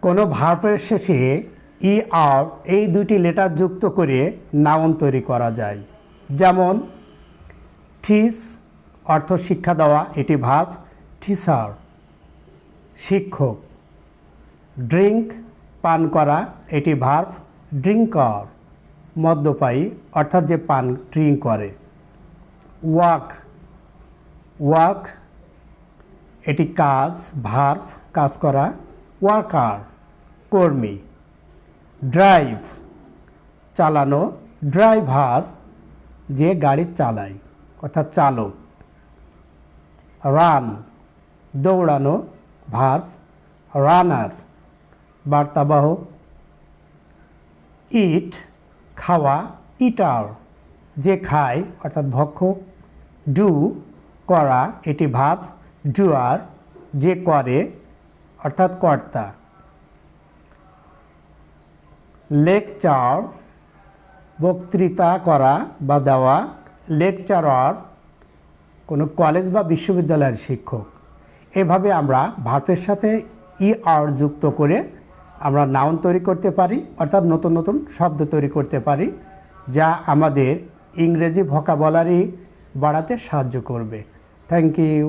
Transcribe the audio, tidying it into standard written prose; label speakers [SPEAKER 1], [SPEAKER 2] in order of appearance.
[SPEAKER 1] কোনো ভার্বের শেষে ই আর এই দুইটি লেটার যুক্ত করে নাউন তৈরি করা যায়। যেমন টিচ অর্থ শিক্ষা দেওয়া, এটি ভার্ব, টিচার শিক্ষক। ড্রিঙ্ক পান করা, এটি ভার্ব, ড্রিঙ্কার মদ্যপায়ী অর্থাৎ যে পান ড্রিঙ্ক করে। ওয়ার্ক ওয়ার্ক এটি কাজ, ভার্ব কাজ করা, ওয়ার্কার কর্মী। ড্রাইভ চালানো, ড্রাইভার যে গাড়ি চালায় অর্থাৎ চালক। রান দৌড়ানো, ভার্ব, রানার বার্তাবাহক। ইট খাওয়া, ইটার যে খায় অর্থাৎ ভক্ষক। ডু করা, এটি ভার্ব, ডুয়ার যে করে অর্থাৎ কর্তা। লেকচার বক্তৃতা করা বা দেওয়া, লেকচারার কোনো কলেজ বা বিশ্ববিদ্যালয়ের শিক্ষক। এভাবে আমরা ভার্বের সাথে ই আর যুক্ত করে আমরা নাউন তৈরি করতে পারি, অর্থাৎ নতুন নতুন শব্দ তৈরি করতে পারি, যা আমাদের ইংরেজি ভোকাবুলারি বাড়াতে সাহায্য করবে। Thank you.